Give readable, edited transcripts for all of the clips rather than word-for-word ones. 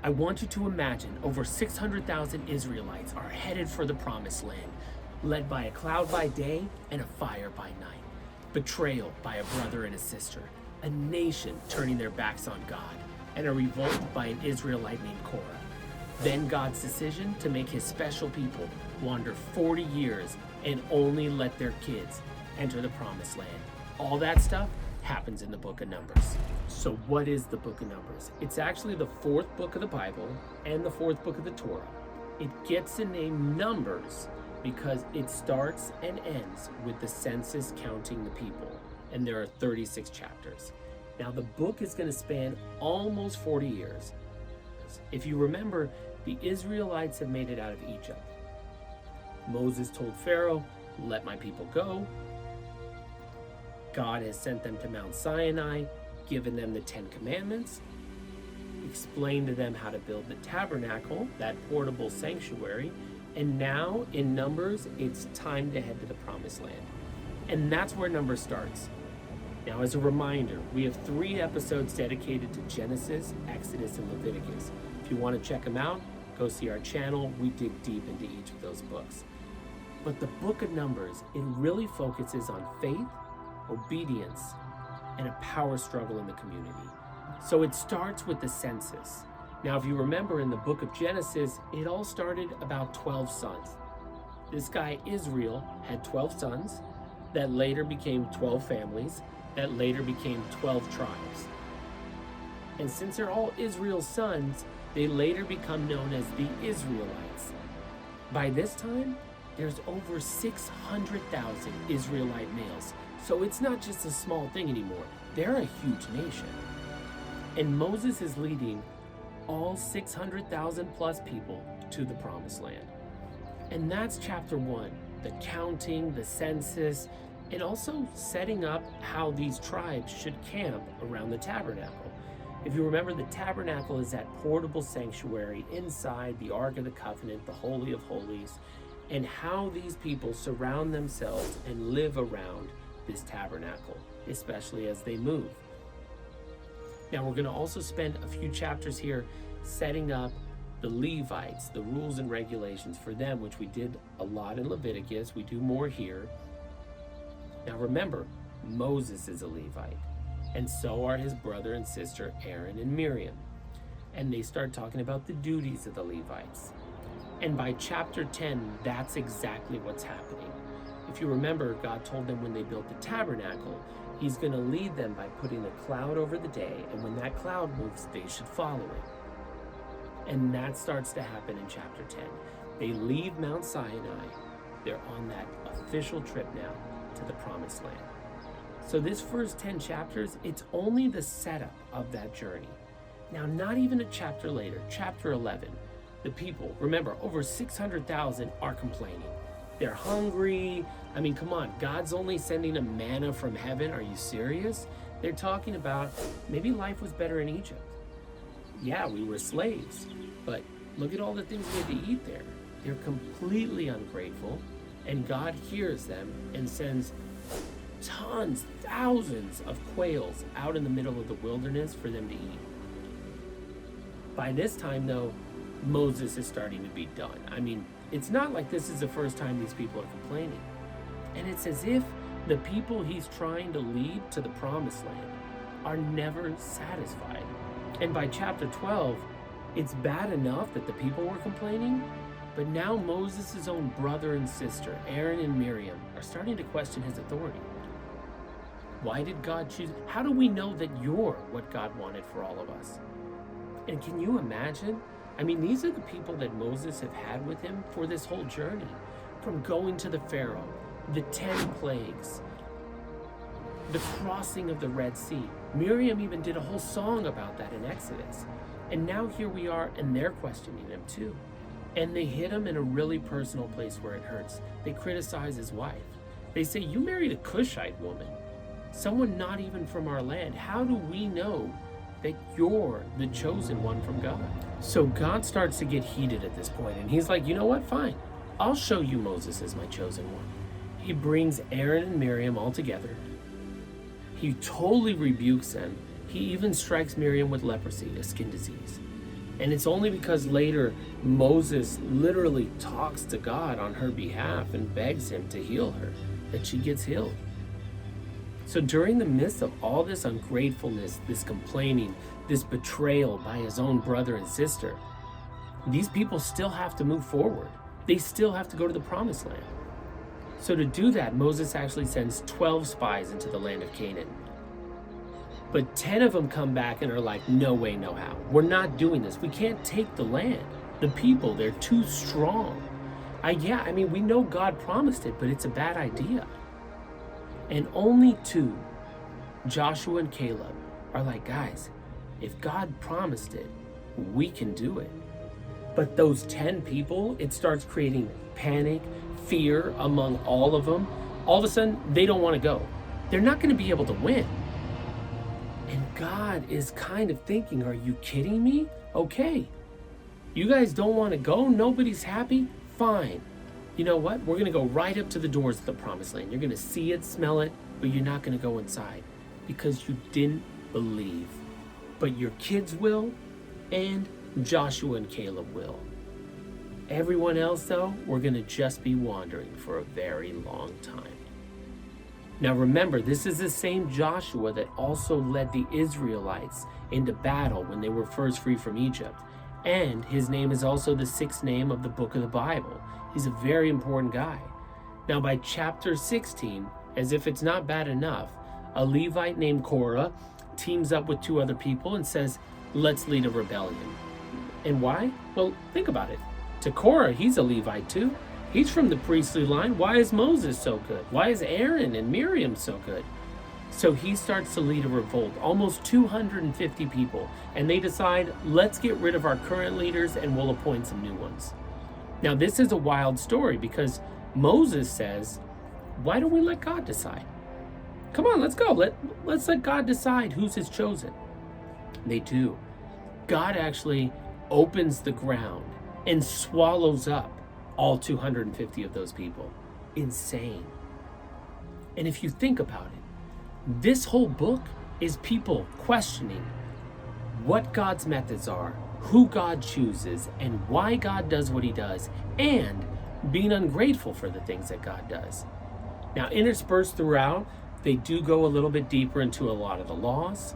I want you to imagine over 600,000 Israelites are headed for the promised land, led by a cloud by day and a fire by night. Betrayal by a brother and a sister, a nation turning their backs on God, and a revolt by an Israelite named Korah. Then God's decision to make his special people wander 40 years and only let their kids enter the promised land. All that stuff happens in the book of Numbers. So what is the book of Numbers? It's actually the fourth book of the Bible and the fourth book of the Torah. It gets the name Numbers because it starts and ends with the census counting the people, and there are 36 chapters. Now the book is going to span almost 40 years. If you remember, the Israelites have made it out of Egypt. Moses told Pharaoh, "Let my people go." God has sent them to Mt Sinai, given them the 10 Commandments, explained to them how to build the tabernacle, that portable sanctuary, and now in Numbers, it's time to head to the promised land. And that's where Numbers starts. Now, as a reminder, we have 3 episodes dedicated to Genesis, Exodus, and Leviticus. If you want to check them out, go see our channel. We dig deep into each of those books. But the book of Numbers, it really focuses on faith, obedience, and a power struggle in the community. So it starts with the census. Now, if you remember in the book of Genesis, it all started about 12 sons. This guy, Israel, had 12 sons that later became 12 families, that later became 12 tribes. And since they're all Israel's sons, they later become known as the Israelites. By this time, there's over 600,000 Israelite males. So it's not just a small thing anymore. They're a huge nation. And Moses is leading all 600,000 plus people to the promised land. And that's chapter 1, the counting, the census, and also setting up how these tribes should camp around the tabernacle. If you remember, the tabernacle is that portable sanctuary inside the Ark of the Covenant, the Holy of Holies, and how these people surround themselves and live around this tabernacle, especially as they move. Now, we're going to also spend a few chapters here setting up the Levites, the rules and regulations for them, which we did a lot in Leviticus. We do more here. Now remember, Moses is a Levite, and so are his brother and sister Aaron and Miriam. And they start talking about the duties of the Levites. And by chapter 10, that's exactly what's happening. If you remember, God told them when they built the tabernacle, he's going to lead them by putting a cloud over the day, and when that cloud moves, they should follow it. And that starts to happen in chapter 10. They leave Mount Sinai. They're on that official trip now to the promised land. So this first 10 chapters, it's only the setup of that journey. Now, not even a chapter later, chapter 11, the people, remember, over 600,000 are complaining. They're hungry. I mean, come on, God's only sending a manna from heaven. Are you serious? They're talking about maybe life was better in Egypt. Yeah, we were slaves, but look at all the things we had to eat there. They're completely ungrateful, and God hears them and sends tons, thousands of quails out in the middle of the wilderness for them to eat. By this time, though, Moses is starting to be done. I mean, it's not like this is the first time these people are complaining. And it's as if the people he's trying to lead to the promised land are never satisfied. And by chapter 12, it's bad enough that the people were complaining, but now Moses' own brother and sister, Aaron and Miriam, are starting to question his authority. Why did God choose? How do we know that you're what God wanted for all of us? And can you imagine? I mean, these are the people that Moses have had with him for this whole journey. From going to the Pharaoh, the 10 plagues, the crossing of the Red Sea. Miriam even did a whole song about that in Exodus. And now here we are, and they're questioning him too. And they hit him in a really personal place where it hurts. They criticize his wife. They say, "You married a Cushite woman, someone not even from our land. How do we know that you're the chosen one from God?" So God starts to get heated at this point, and he's like, "You know what? Fine. I'll show you Moses as my chosen one." He brings Aaron and Miriam all together. He totally rebukes them. He even strikes Miriam with leprosy, a skin disease. And it's only because later Moses literally talks to God on her behalf and begs him to heal her that she gets healed. So during the midst of all this ungratefulness, this complaining, this betrayal by his own brother and sister, these people still have to move forward. They still have to go to the promised land. So to do that, Moses actually sends 12 spies into the land of Canaan. But 10 of them come back and are like, no way, no how. We're not doing this. We can't take the land. The people, they're too strong. We know God promised it, but it's a bad idea. And only 2, Joshua and Caleb, are like, guys, if God promised it, we can do it. But those 10 people, it starts creating panic, fear among all of them. All of a sudden, they don't want to go. They're not going to be able to win. And God is kind of thinking, are you kidding me? Okay. You guys don't want to go? Nobody's happy? Fine. You know what? We're going to go right up to the doors of the promised land. You're going to see it, smell it, but you're not going to go inside because you didn't believe. But your kids will, and Joshua and Caleb will. Everyone else, though, we're going to just be wandering for a very long time. Now remember, this is the same Joshua that also led the Israelites into battle when they were first free from Egypt. And his name is also the 6th name of the book of the Bible. He's a very important guy. Now by chapter 16, as if it's not bad enough, a Levite named Korah teams up with 2 other people and says, let's lead a rebellion. And why? Well, think about it. To Korah, he's a Levite too. He's from the priestly line. Why is Moses so good? Why is Aaron and Miriam so good? So he starts to lead a revolt, almost 250 people. And they decide, let's get rid of our current leaders and we'll appoint some new ones. Now, this is a wild story because Moses says, why don't we let God decide? Come on, let's go. Let's let God decide who's his chosen. They do. God actually opens the ground and swallows up all 250 of those people. Insane. And if you think about it, this whole book is people questioning what God's methods are, who God chooses, and why God does what he does, and being ungrateful for the things that God does. Now, interspersed throughout, they do go a little bit deeper into a lot of the laws.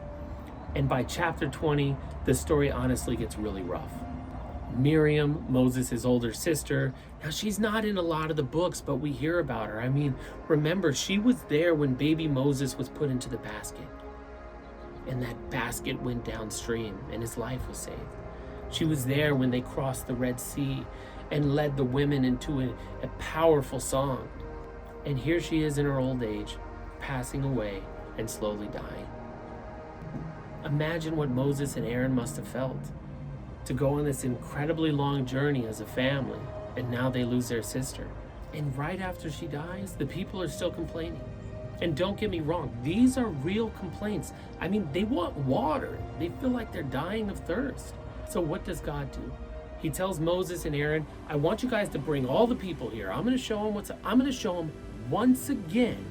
And by chapter 20, the story honestly gets really rough. Miriam, Moses' older sister, now she's not in a lot of the books, but we hear about her. I mean, remember, she was there when baby Moses was put into the basket. And that basket went downstream and his life was saved. She was there when they crossed the Red Sea and led the women into a powerful song. And here she is in her old age, passing away and slowly dying. Imagine what Moses and Aaron must have felt to go on this incredibly long journey as a family, and now they lose their sister. And right after she dies, the people are still complaining. And don't get me wrong, these are real complaints. I mean, they want water. They feel like they're dying of thirst. So what does God do? He tells Moses and Aaron, I want you guys to bring all the people here. I'm going to show them once again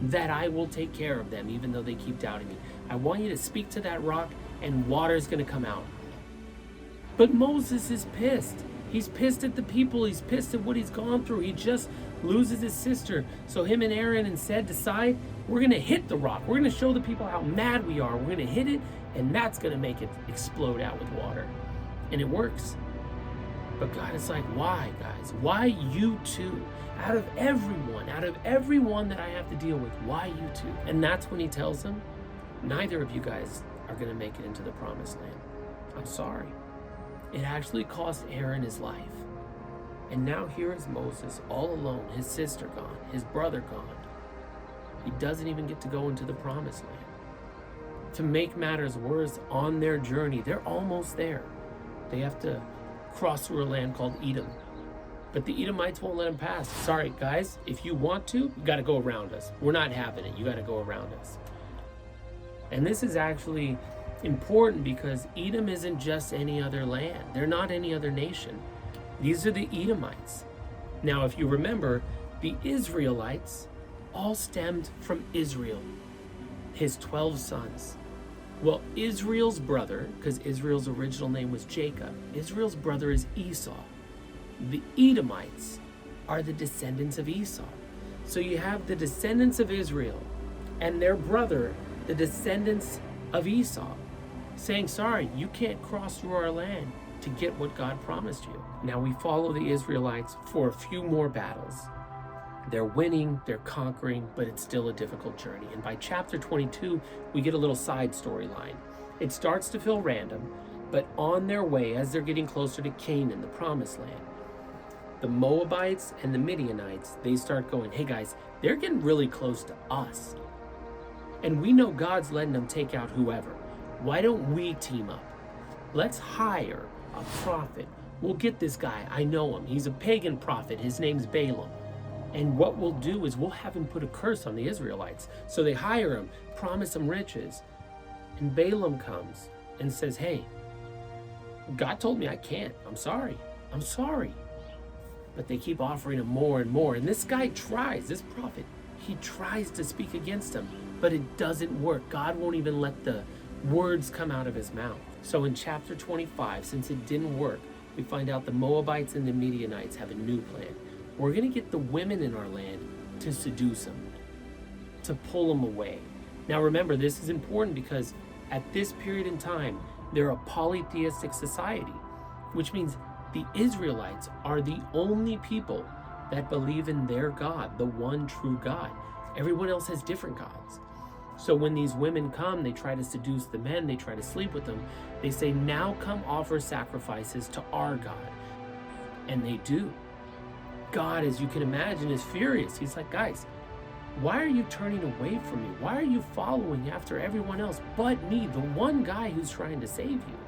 that I will take care of them, even though they keep doubting me. I want you to speak to that rock and water is going to come out. But Moses is pissed. He's pissed at the people. He's pissed at what he's gone through. He just loses his sister. So him and Aaron instead decide, we're going to hit the rock. We're going to show the people how mad we are. We're going to hit it, and that's going to make it explode out with water. And it works. But God is like, why, guys? Why you two? Out of everyone that I have to deal with, why you two? And that's when he tells them, neither of you guys are going to make it into the promised land. I'm sorry. It actually cost Aaron his life. And now here is Moses all alone, his sister gone, his brother gone. He doesn't even get to go into the promised land. To make matters worse, on their journey, they're almost there. They have to cross through a land called Edom. But the Edomites won't let them pass. Sorry, guys, if you want to, you got to go around us. We're not having it. You got to go around us. And this is actually important because Edom isn't just any other land. They're not any other nation. These are the Edomites. Now, if you remember, the Israelites all stemmed from Israel, his 12 sons. Well, Israel's brother, because Israel's original name was Jacob, Israel's brother is Esau. The Edomites are the descendants of Esau. So you have the descendants of Israel and their brother, the descendants of Esau, saying, sorry, you can't cross through our land to get what God promised you. Now we follow the Israelites for a few more battles. They're winning, they're conquering, but it's still a difficult journey. And by chapter 22, we get a little side storyline. It starts to feel random, but on their way, as they're getting closer to Canaan, the promised land, the Moabites and the Midianites, they start going, hey guys, they're getting really close to us. And we know God's letting them take out whoever. Why don't we team up? Let's hire a prophet. We'll get this guy. I know him. He's a pagan prophet. His name's Balaam. And what we'll do is we'll have him put a curse on the Israelites. So they hire him, promise him riches. And Balaam comes and says, hey, God told me I can't. I'm sorry. But they keep offering him more and more. And this guy tries, this prophet, he tries to speak against him, but it doesn't work. God won't even let the words come out of his mouth. So in chapter 25, since it didn't work, we find out the Moabites and the Midianites have a new plan. We're going to get the women in our land to seduce them, to pull them away. Now remember, this is important because at this period in time, they're a polytheistic society, which means the Israelites are the only people that believe in their God, the one true God. Everyone else has different gods. So when these women come, they try to seduce the men, they try to sleep with them. They say, now come offer sacrifices to our God. And they do. God, as you can imagine, is furious. He's like, guys, why are you turning away from me? Why are you following after everyone else but me, the one guy who's trying to save you?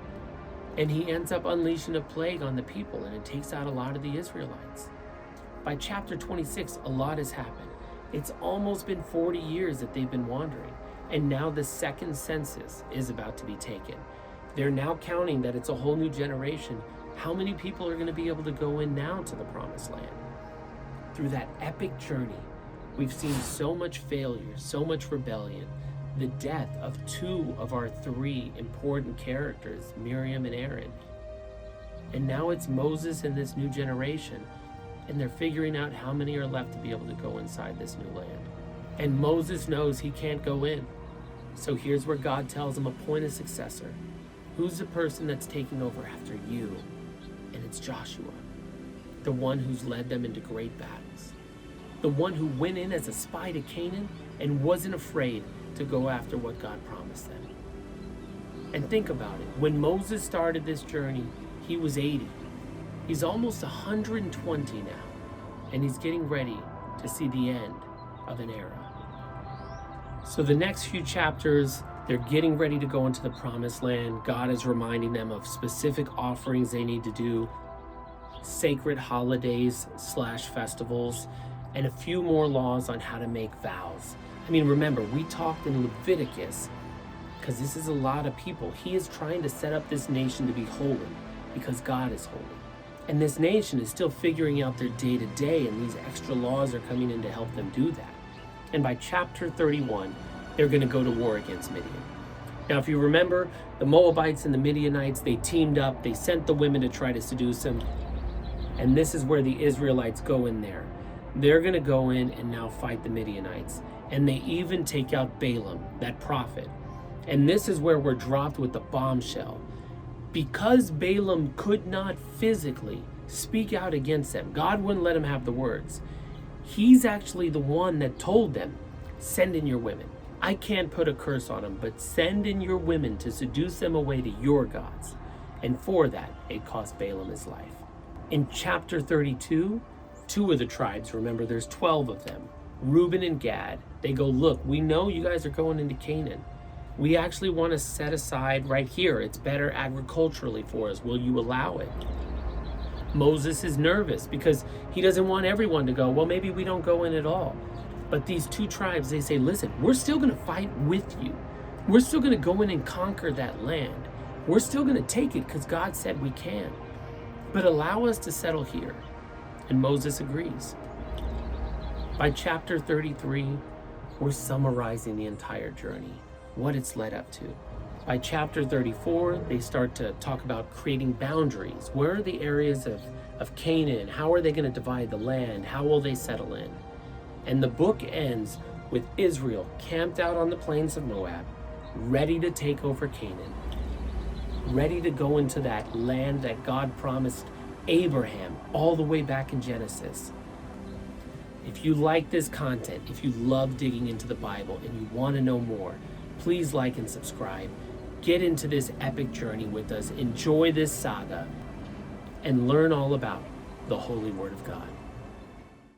And he ends up unleashing a plague on the people, and it takes out a lot of the Israelites. By chapter 26, a lot has happened. It's almost been 40 years that they've been wandering, and now the second census is about to be taken. They're now counting that it's a whole new generation. How many people are going to be able to go in now to the promised land? Through that epic journey, we've seen so much failure, so much rebellion, the death of two of our three important characters, Miriam and Aaron. And now it's Moses and this new generation, and they're figuring out how many are left to be able to go inside this new land. And Moses knows he can't go in. So here's where God tells him, appoint a successor. Who's the person that's taking over after you? And it's Joshua, the one who's led them into great battles, the one who went in as a spy to Canaan and wasn't afraid to go after what God promised them. And think about it. When Moses started this journey, he was 80. He's almost 120 now, and he's getting ready to see the end of an era. So the next few chapters, they're getting ready to go into the promised land. God is reminding them of specific offerings they need to do, sacred holidays / festivals, and a few more laws on how to make vows. I mean, remember, we talked in Leviticus, because this is a lot of people. He is trying to set up this nation to be holy because God is holy. And this nation is still figuring out their day-to-day, and these extra laws are coming in to help them do that. And by chapter 31, they're going to go to war against Midian. Now, if you remember, the Moabites and the Midianites, they teamed up. They sent the women to try to seduce them. And this is where the Israelites go in there. They're going to go in and now fight the Midianites. And they even take out Balaam, that prophet. And this is where we're dropped with the bombshell. Because Balaam could not physically speak out against them, God wouldn't let him have the words. He's actually the one that told them, send in your women. I can't put a curse on them, but send in your women to seduce them away to your gods. And for that, it cost Balaam his life. In chapter 32, two of the tribes, remember there's 12 of them, Reuben and Gad, they go, look, we know you guys are going into Canaan. We actually want to set aside right here. It's better agriculturally for us. Will you allow it? Moses is nervous because he doesn't want everyone to go, well, maybe we don't go in at all. But these two tribes, they say, listen, we're still going to fight with you. We're still going to go in and conquer that land. We're still going to take it because God said we can. But allow us to settle here. And Moses agrees. By chapter 33, we're summarizing the entire journey, what it's led up to. By chapter 34, they start to talk about creating boundaries. Where are the areas of Canaan? How are they going to divide the land? How will they settle in? And the book ends with Israel camped out on the plains of Moab, ready to take over Canaan, ready to go into that land that God promised Abraham all the way back in Genesis. If you like this content, if you love digging into the Bible and you want to know more, please like and subscribe. Get into this epic journey with us, enjoy this saga, and learn all about the Holy Word of God.